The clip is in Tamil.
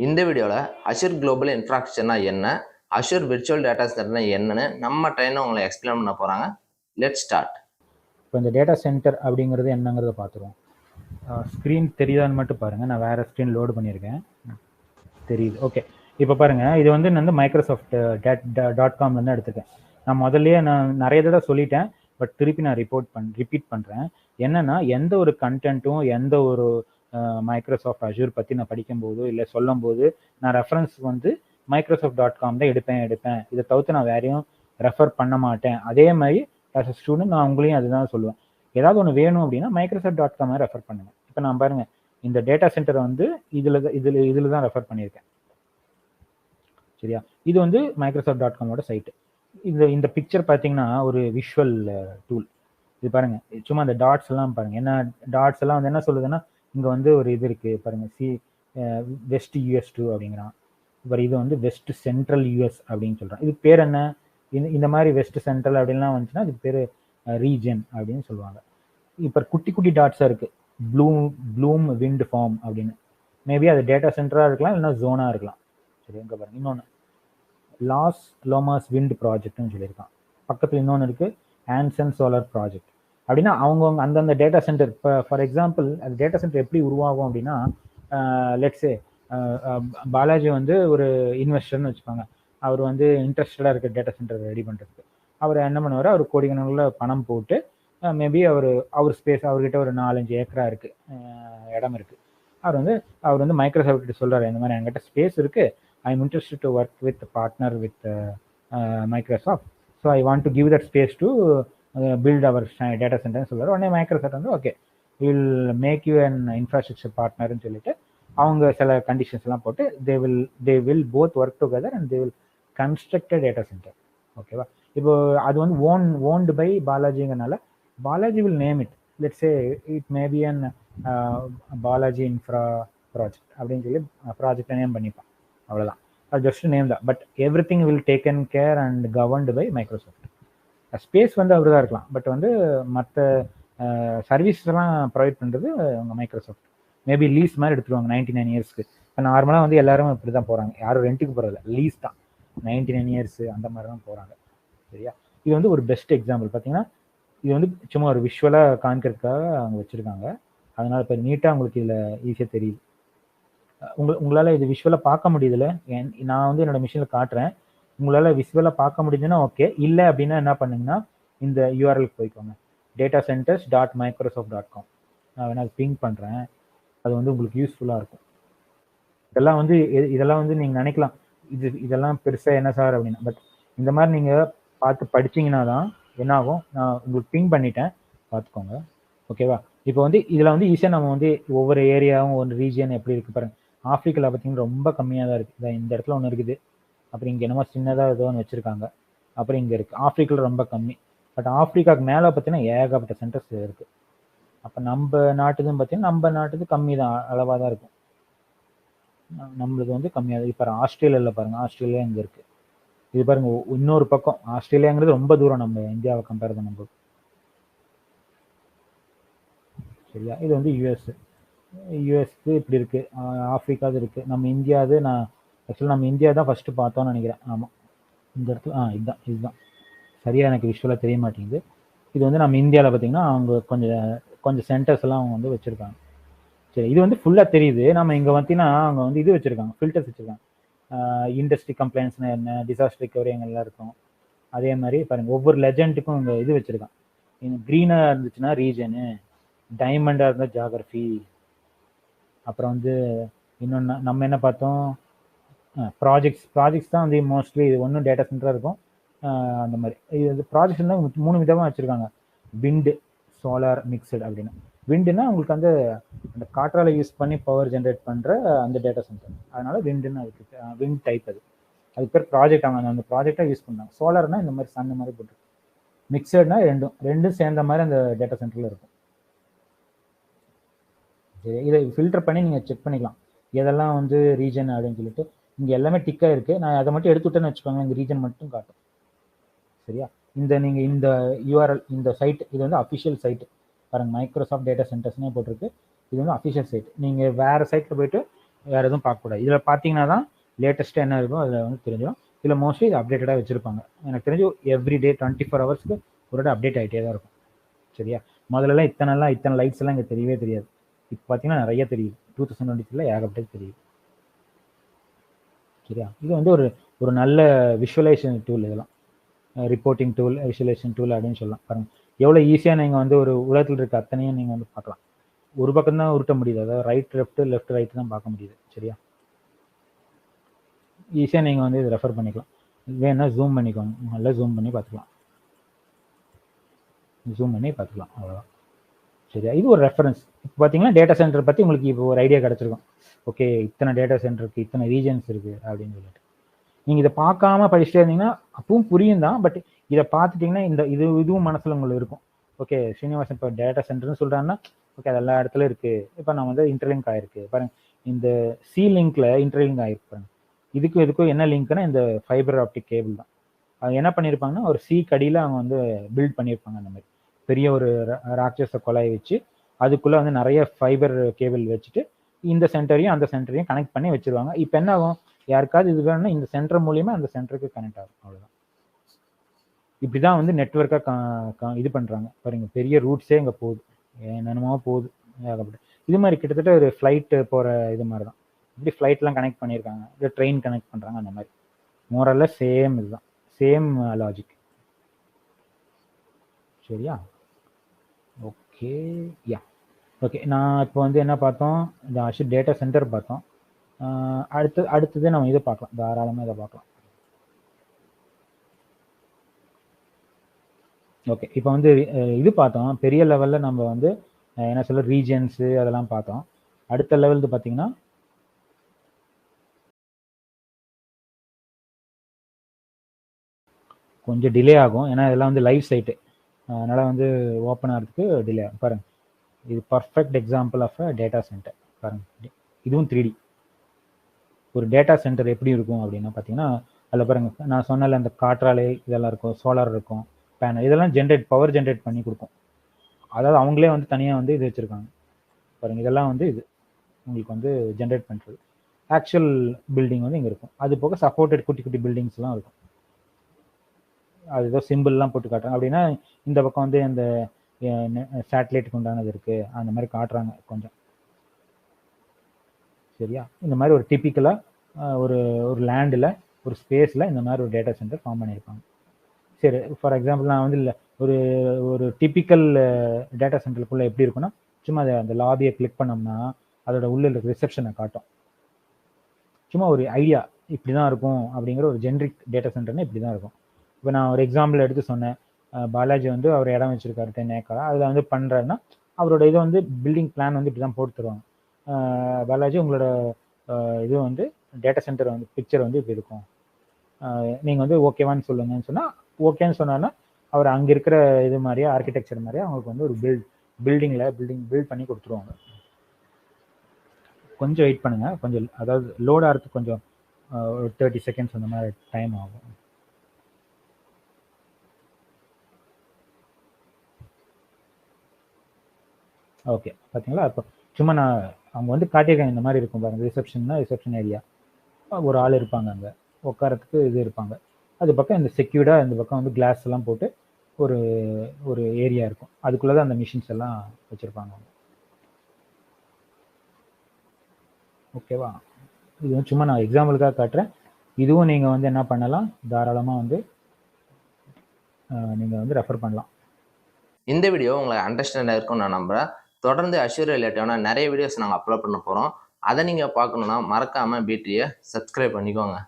இந்த வீடியோவில் அஷூர் குளோபல் இன்ஃப்ராஸ்ட்ரக்சர்னா என்ன, அஷூர் விர்ச்சுவல் டேட்டா சென்டர்னா என்னன்னு நம்ம ட்ரெயினை உங்களை எக்ஸ்பிளைன் பண்ண போகிறாங்க. Let start. இப்போ இந்த டேட்டா சென்டர் அப்படிங்கிறது என்னங்கிறத பார்த்துருவோம். ஸ்க்ரீன் தெரியுதான்னு மட்டும் பாருங்கள். நான் வேறு ஸ்க்ரீன் லோடு பண்ணியிருக்கேன். தெரியுது, ஓகே. இப்போ பாருங்கள், இது வந்து மைக்ரோசாஃப்ட் .com எடுத்துருக்கேன். நான் முதல்லயே நான் நிறைய தடவை சொல்லிட்டேன், பட் திருப்பி நான் ரிப்பீட் பண்ணுறேன். என்னென்னா, எந்த ஒரு கண்டென்ட்டும் எந்த ஒரு மைக்ரோசாஃப்ட் அஷூர் பற்றி நான் படிக்கும்போது இல்லை சொல்லும்போது நான் ரெஃபரன்ஸ் வந்து மைக்ரோசாஃப்ட் .com தான் எடுப்பேன். இதை தவிர்த்து நான் வேறையும் ரெஃபர் பண்ண மாட்டேன். அதே மாதிரி ஆஸ் அ ஸ்டூடெண்ட் நான் உங்களையும் அதுதான் சொல்லுவேன். ஏதாவது ஒன்று வேணும் அப்படின்னா மைக்ரோசாஃப்ட் .com ரெஃபர் பண்ணுங்க. இப்போ நான் பாருங்கள், இந்த டேட்டா சென்டர் வந்து இதில் தான் ரெஃபர் பண்ணியிருக்கேன். சரியா? இது வந்து மைக்ரோசாஃப்ட் .comோட சைட்டு. இந்த பிக்சர் பார்த்தீங்கன்னா ஒரு விஷுவல் டூல். இது பாருங்க, சும்மா அந்த டாட்ஸ் எல்லாம் பாருங்க. என்ன டாட்ஸ் எல்லாம் வந்து என்ன சொல்லுதுன்னா, இங்கே வந்து ஒரு இது இருக்கு பாருங்க, வெஸ்ட் US2 அப்படிங்கிறான். இப்போ இது வந்து வெஸ்ட் சென்ட்ரல் US அப்படின்னு சொல்றான். இது பேர் என்ன? இந்த மாதிரி வெஸ்ட் சென்ட்ரல் அப்படின்லாம் வந்துச்சுன்னா இதுக்கு பேர் ரீஜன் அப்படின்னு சொல்லுவாங்க. இப்போ குட்டி குட்டி டாட்ஸாக இருக்கு, ப்ளூம் விண்ட் ஃபார்ம் அப்படின்னு. மேபி அது டேட்டா சென்டராக இருக்கலாம், இல்லைன்னா ஜோனாக இருக்கலாம். சரி, இங்கே பாருங்க, இன்னொன்று லாஸ் லோமாஸ் விண்ட் ப்ராஜெக்ட்னு சொல்லியிருக்கான். பக்கத்தில் இன்னொன்று இருக்குது, ஆன்சன் சோலார் ப்ராஜெக்ட். அப்படின்னா அவங்கவுங்க அந்தந்த டேட்டா சென்டர். இப்போ ஃபார் எக்ஸாம்பிள் அது டேட்டா சென்டர் எப்படி உருவாகும் அப்படின்னா, லெட்ஸே பாலாஜி வந்து ஒரு இன்வெஸ்டர்னு வச்சுப்பாங்க. அவர் வந்து இன்ட்ரெஸ்டடாக இருக்க டேட்டா சென்டர் ரெடி பண்ணுறதுக்கு அவர் என்ன பண்ணுவார், அவர் கோடிக்கணக்கில் பணம் போட்டு மேபி அவர் ஸ்பேஸ், அவர்கிட்ட ஒரு 4-5 ஏக்கரா இருக்குது, இடம் இருக்குது. அவர் வந்து மைக்ரோசாஃப்ட் கிட்ட சொல்கிறார், இந்த மாதிரி என்கிட்ட ஸ்பேஸ் இருக்குது, I am interested to work with partner with Microsoft, so I want to give that space to build our data சென்டர்னு சொல்கிறார். உடனே மைக்ரோசாஃப்ட் வந்து okay will make you an infrastructure பார்ட்னர்னு சொல்லிட்டு அவங்க சில கண்டிஷன்ஸ் எல்லாம் போட்டு they will both work together and they will construct data center. ஓகேவா? இப்போ அது வந்து ஓன்டு பை பாலாஜிங்கிறனால Balaji will name it. Let's say it may be an Balaji infra project அப்படின்னு சொல்லி ப்ராஜெக்டை நேம் பண்ணிப்பான். அவ்வளோதான், அது ஜஸ்ட் நேம் தான். பட் எவ்ரி திங் will taken care and governed by Microsoft. Space வந்து அவர் தான் இருக்கலாம், பட் வந்து மற்ற சர்வீசஸ் எல்லாம் ப்ரொவைட் பண்ணுறது அவங்க மைக்ரோசாஃப்ட். மேபி லீஸ் மாதிரி எடுத்துருவாங்க 99 இயர்ஸ்க்கு. இப்போ நார்மலாக வந்து எல்லாரும் இப்படி தான் போகிறாங்க, யாரும் ரெண்ட்டுக்கு போகிறதில்ல, லீஸ் தான். 99 இயர்ஸ் அந்த மாதிரி தான் போகிறாங்க. சரியா? இது வந்து ஒரு பெஸ்ட் எக்ஸாம்பிள். பார்த்தீங்கன்னா இது வந்து சும்மா ஒரு விஷுவலாக காண்கிறதுக்காக அவங்க வச்சுருக்காங்க. அதனால் இப்போ நீட்டாக உங்களுக்கு இதில் ஈஸியாக தெரியுது. உங்களால் இது விஷுவலாக பார்க்க முடியுதுல்ல? நான் வந்து என்னோட மிஷினில் காட்டுறேன், உங்களால் விஷுவலாக பார்க்க முடியுதுன்னா ஓகே. இல்லை அப்படின்னா என்ன பண்ணுங்கன்னா, இந்த யூஆர்எலுக்கு போய்க்கோங்க, datacenters.microsoft.com. நான் வேணா பிங் பண்ணுறேன், அது வந்து உங்களுக்கு யூஸ்ஃபுல்லாக இருக்கும். இதெல்லாம் வந்து நீங்கள் நினைக்கலாம் இதெல்லாம் பெருசாக என்ன சார் அப்படின்னா, பட் இந்த மாதிரி நீங்கள் பார்த்து படிச்சிங்கன்னா தான் என்ன ஆகும். நான் உங்களுக்கு பிங் பண்ணிட்டேன், பார்த்துக்கோங்க. ஓகேவா? இப்போ வந்து இதில் வந்து ஈஸியாக நம்ம வந்து ஒவ்வொரு ஏரியாவும் ஒரு ரீஜியன் எப்படி இருக்குது பாருங்கள். ஆஃப்ரிக்காவில் பார்த்தீங்கன்னா ரொம்ப கம்மியாக தான் இருக்குது. இந்த இடத்துல ஒன்று இருக்குது, அப்புறம் இங்கே என்னமோ சின்னதாக ஏதோ ஒன்று வச்சுருக்காங்க, அப்புறம் இங்கே இருக்குது. ஆஃப்ரிக்காவில் ரொம்ப கம்மி, பட் ஆஃப்ரிக்காவுக்கு மேலே பார்த்தீங்கன்னா ஏகப்பட்ட சென்டர்ஸ் இருக்குது. அப்போ நம்ம நாட்டுதுன்னு பார்த்தீங்கன்னா நம்ம நாட்டுது கம்மி தான், அளவாக தான் இருக்கும். நம்மளுக்கு வந்து கம்மியாக தான். இப்போ ஆஸ்திரேலியாவில் பாருங்கள், ஆஸ்திரேலியா இங்கே இருக்குது. இது பாருங்க, இன்னொரு பக்கம் ஆஸ்திரேலியாங்கிறது ரொம்ப தூரம் நம்ம இந்தியாவை கம்பேர் பண்ணும்போது. சரியா? இது வந்து யூஎஸ்க்கு இப்படி இருக்கு, ஆப்பிரிக்காது இருக்கு, நம்ம இந்தியாவது. நான் ஆக்சுவலாக நம்ம இந்தியா தான் ஃபர்ஸ்ட் பார்த்தோம்னு நினைக்கிறேன். ஆமாம், இந்த இடத்துல இதுதான் சரியா எனக்கு விஷுவலாக தெரிய மாட்டேங்குது. இது வந்து நம்ம இந்தியாவில் பார்த்தீங்கன்னா அவங்க கொஞ்சம் சென்டர்ஸ் எல்லாம் அவங்க வந்து வச்சிருக்காங்க. சரி, இது வந்து ஃபுல்லாக தெரியுது. நம்ம இங்கே பார்த்தீங்கன்னா அவங்க வந்து இது வச்சிருக்காங்க, ஃபில்டர்ஸ் வச்சிருக்காங்க. இண்டஸ்ட்ரி கம்ப்ளைண்ட்ஸ்னா என்ன, டிசாஸ்டர் ரிகவரி எங்கெல்லாம் இருக்கும். அதே மாதிரி பாருங்க, ஒவ்வொரு லெஜெண்டுக்கும் இங்கே இது வச்சிருக்கான். க்ரீனாக இருந்துச்சுன்னா ரீஜனு, டைமண்டாக இருந்தால் ஜியாகிரஃபி. அப்புறம் வந்து இன்னொன்று நம்ம என்ன பார்த்தோம், ப்ராஜெக்ட்ஸ் தான் வந்து மோஸ்ட்லி. இது ஒன்றும் டேட்டா சென்டராக இருக்கும் அந்த மாதிரி. இது ப்ராஜெக்ட்ஸ் தான் 3 விதமாக வச்சுருக்காங்க, விண்டு, சோலார், மிக்சடு அப்படின்னு. விண்டுனா உங்களுக்கு வந்து அந்த காற்றாலை யூஸ் பண்ணி பவர் ஜென்ரேட் பண்ணுற அந்த டேட்டா சென்டர், அதனால விண்டுன்னு அதுக்கு விண்ட் டைப். அதுக்கு பேர் ப்ராஜெக்ட். அவங்க அந்த ப்ராஜெக்டாக யூஸ் பண்ணாங்க. சோலார்னா இந்த மாதிரி சன் மாதிரி போட்டு, மிக்சர்னா ரெண்டும் சேர்ந்த மாதிரி அந்த டேட்டா சென்டரில் இருக்கும். இதை ஃபில்டர் பண்ணி நீங்கள் செக் பண்ணிக்கலாம் எதெல்லாம் வந்து ரீஜன் அப்படின்னு சொல்லிட்டு. இங்கே எல்லாமே டிக்காக இருக்குது. நான் அதை மட்டும் எடுத்துவிட்டேன்னு வச்சுக்கோங்க, இந்த ரீஜன் மட்டும் காட்டும். சரியா? நீங்கள் இந்த யூஆர்எல், இந்த சைட், இது வந்து அஃபிஷியல் சைட்டு பாருங்க, மைக்ரோசாஃப்ட் டேட்டா சென்டர்ஸ்னே போட்டிருக்கு. இது வந்து அஃபிஷியல் சைட். நீங்கள் வேறு சைட்டில் போயிட்டு வேறு எதுவும் பார்க்கக்கூடாது. இதில் பார்த்தீங்கன்னா தான் லேட்டஸ்ட்டாக என்ன இருக்கோ அதில் வந்து தெரிஞ்சிடும். இதில் மோஸ்ட்லி இது அப்டேட்டடாக வச்சுருப்பாங்க. எனக்கு தெரிஞ்சு எவ்ரி டே 24 ஹவர்ஸ்க்கு ஒரு அப்டேட் ஆகிட்டே தான் இருக்கும். சரியா? முதல்லலாம் இத்தனை லைட்ஸ் எல்லாம் இங்கே தெரியவே தெரியாது. இப்போ பார்த்தீங்கன்னா நிறைய தெரியுது. 2023 ஏகப்பட்டது தெரியுது. சரியா? இது வந்து ஒரு நல்ல விஷுவலைசேஷன் டூல். இதெல்லாம் ரிப்போர்ட்டிங் டூல், விஷுவலைசேஷன் டூல் அப்படின்னு சொல்லலாம். பாருங்கள் எவ்வளோ ஈஸியாக நீங்கள் வந்து ஒரு உலகத்தில் இருக்க அத்தனையும் நீங்கள் வந்து பார்க்கலாம். ஒரு பக்கம் தான் உருட்ட முடியுது. அதாவது ரைட் லெஃப்ட் ரைட் தான் பார்க்க முடியுது. சரியா? ஈஸியாக நீங்கள் வந்து இதை ரெஃபர் பண்ணிக்கலாம். வேணா ஜூம் பண்ணிக்கோங்க. நல்லா ஜூம் பண்ணி பார்த்துக்கலாம். அவ்வளோதான். சரியா? இது ஒரு ரெஃபரன்ஸ். இப்போ பார்த்தீங்கன்னா டேட்டா சென்டர் பற்றி உங்களுக்கு இப்போ ஒரு ஐடியா கிடச்சிருக்கும். ஓகே, இத்தனை டேட்டா சென்டர் இருக்குது, இத்தனை ரீஜன்ஸ் இருக்குது அப்படின்னு சொல்லிட்டு. நீங்கள் இதை பார்க்காம படிச்சுட்டே இருந்தீங்கன்னா அப்பவும் புரியும் தான். பட் இதை பார்த்துட்டிங்கன்னா இதுவும் மனசில் உங்களுக்கு இருக்கும். ஓகே, ஸ்ரீனிவாசன் இப்போ டேட்டா சென்டர்னு சொல்கிறாங்கன்னா ஓகே அது எல்லா இடத்துல இருக்குது. இப்போ நான் வந்து இன்டர்லிங்க் ஆகிருக்கு பாருங்க. இந்த சி லிங்க்ல இன்டர்லிங்க் ஆகிருக்கு பாருங்க. இதுக்கும் என்ன லிங்க்னா இந்த ஃபைபர் ஆப்டிக் கேபிள் தான். அது என்ன பண்ணியிருப்பாங்கன்னா ஒரு சி கடியில் அவங்க வந்து பில்ட் பண்ணியிருப்பாங்க. அந்த மாதிரி பெரிய ஒரு ராட்சச கொலையை வச்சு அதுக்குள்ளே வந்து நிறைய ஃபைபர் கேபிள் வச்சுட்டு இந்த சென்டரையும் அந்த சென்டரையும் கனெக்ட் பண்ணி வச்சிருவாங்க. இப்போ என்ன ஆகும், யாருக்காவது இது வேணும்னா இந்த சென்டர் மூலியமா அந்த சென்டருக்கு கனெக்ட் ஆகும். அவ்வளோதான். இப்படிதான் வந்து நெட்ஒர்க்காக இது பண்ணுறாங்க பாருங்க. பெரிய ரூட்ஸே இங்கே போகுது, என்னென்னமோ போகுது ஏகப்பட்ட. இது மாதிரி கிட்டத்தட்ட ஒரு ஃப்ளைட்டு போகிற இது மாதிரி தான். இப்படி ஃப்ளைட்லாம் கனெக்ட் பண்ணியிருக்காங்க, இல்லை ட்ரெயின் கனெக்ட் பண்ணுறாங்க. அந்த மாதிரி மோரல்ல சேம் இதுதான், சேம் லாஜிக். சரியா? Okay, yeah okay. நான் இப்போ வந்து என்ன பார்த்தோம், இந்த அஷூர் டேட்டா சென்டர் பார்த்தோம். அடுத்தது நம்ம இதை பார்க்கலாம், தாராளமாக இதை பார்க்கலாம். ஓகே, இப்போ வந்து இது பார்த்தோம். பெரிய லெவலில் நம்ம வந்து என்ன சொல்ல ரீஜன்ஸு அதெல்லாம் பார்த்தோம். அடுத்த லெவலுக்கு பார்த்தீங்கன்னா கொஞ்சம் டிலே ஆகும். ஏன்னா இதெல்லாம் வந்து லைவ் சைட்டு, அதனால் வந்து ஓப்பன் ஆகிறதுக்கு டிலே ஆகும். பாருங்கள், இது perfect example of a data center. பாருங்கள், இதுவும் 3D. ஒரு டேட்டா சென்டர் எப்படி இருக்கும் அப்படின்னா பார்த்தீங்கன்னா அதில் பாருங்கள், நான் சொன்னல அந்த காற்றாலை இதெல்லாம் இருக்கும், சோலார் இருக்கும், பேனல், இதெல்லாம் பவர் ஜென்ரேட் பண்ணி கொடுக்கும். அதாவது அவங்களே வந்து தனியாக வந்து இது வச்சுருக்காங்க பாருங்கள். இதெல்லாம் வந்து இது உங்களுக்கு வந்து ஜென்ரேட் பண்ணுறது. ஆக்சுவல் பில்டிங் வந்து இங்கே இருக்கும். அது போக சப்போர்ட்டட் குட்டி குட்டி பில்டிங்ஸ்லாம் இருக்கும். அது ஏதோ சிம்பிள்லாம் போட்டு காட்டுறாங்க. அப்படின்னா இந்த பக்கம் வந்து அந்த சேட்டலைட்டுக்கு உண்டானது இருக்குது, அந்த மாதிரி காட்டுறாங்க கொஞ்சம். சரியா? இந்த மாதிரி ஒரு டிப்பிக்கலாக ஒரு லேண்டில் ஒரு ஸ்பேஸில் இந்த மாதிரி ஒரு டேட்டா சென்டர் ஃபார்ம் பண்ணியிருப்பாங்க. சரி, ஃபார் எக்ஸாம்பிள் நான் வந்து இல்லை ஒரு டிப்பிக்கல் டேட்டா சென்டருக்குள்ளே எப்படி இருக்குன்னா, சும்மா அந்த லாபியை கிளிக் பண்ணோம்னா அதோட உள்ள இருக்க ரிசப்ஷனை காட்டும். சும்மா ஒரு ஐடியா இப்படி தான் இருக்கும் அப்படிங்கிற ஒரு ஜென்ரிக் டேட்டா சென்டர்னா இப்படி தான் இருக்கும். இப்போ நான் ஒரு எக்ஸாம்பிள் எடுத்து சொன்னேன். பாலாஜி வந்து அவர் இடம் வச்சிருக்காரு 10 ஏக்கரா, அதில் வந்து பண்ணுறாருன்னா அவரோட இதை வந்து பில்டிங் பிளான் வந்து இப்படி தான் போட்டு தருவாங்க. பாலாஜி உங்களோட இது வந்து டேட்டா சென்டர் வந்து பிக்சர் வந்து இப்படி இருக்கும், நீங்கள் வந்து ஓகேவான்னு சொல்லுங்கன்னு சொன்னால் ஓகேன்னு சொன்னார்னா அவர் அங்கே இருக்கிற இது மாதிரியே ஆர்கிடெக்சர் மாதிரியே அவங்களுக்கு வந்து ஒரு பில்டிங் பில்ட் பண்ணி கொடுத்துருவாங்க. கொஞ்சம் வெயிட் பண்ணுங்க, கொஞ்சம் அதாவது லோட் ஆகிறதுக்கு கொஞ்சம் ஒரு 30 செகண்ட்ஸ் அந்த மாதிரி டைம் ஆகும். ஓகே, பார்த்தீங்களா? இப்போ சும்மா நான் அவங்க வந்து காட்டியிருக்காங்க இந்த மாதிரி இருக்கும் பாருங்க. ரிசப்ஷன் ஏரியா, ஒரு ஆள் இருப்பாங்க, அங்கே உட்காரத்துக்கு இது இருப்பாங்க. அது பக்கம் இந்த செக்யூர்டாக இந்த பக்கம் வந்து கிளாஸ் எல்லாம் போட்டு ஒரு ஏரியா இருக்கும். அதுக்குள்ளே தான் அந்த மிஷின்ஸ் எல்லாம் வச்சுருப்பாங்க. ஓகேவா? இது சும்மா நான் எக்ஸாம்பிளுக்காக காட்டுறேன். இதுவும் நீங்கள் வந்து என்ன பண்ணலாம், தாராளமாக வந்து நீங்கள் வந்து ரெஃபர் பண்ணலாம். இந்த வீடியோ உங்களுக்கு அண்டர்ஸ்டாண்டாக இருக்கும்னு நான் நம்புகிறேன். தொடர்ந்து அஷ்யூர் ரிலேட்டிவான நிறைய வீடியோஸ் நாங்கள் அப்லோட் பண்ண போகிறோம். அதை நீங்கள் பார்க்கணுன்னா மறக்காமல் பிடியை சப்ஸ்கிரைப் பண்ணிக்கோங்க.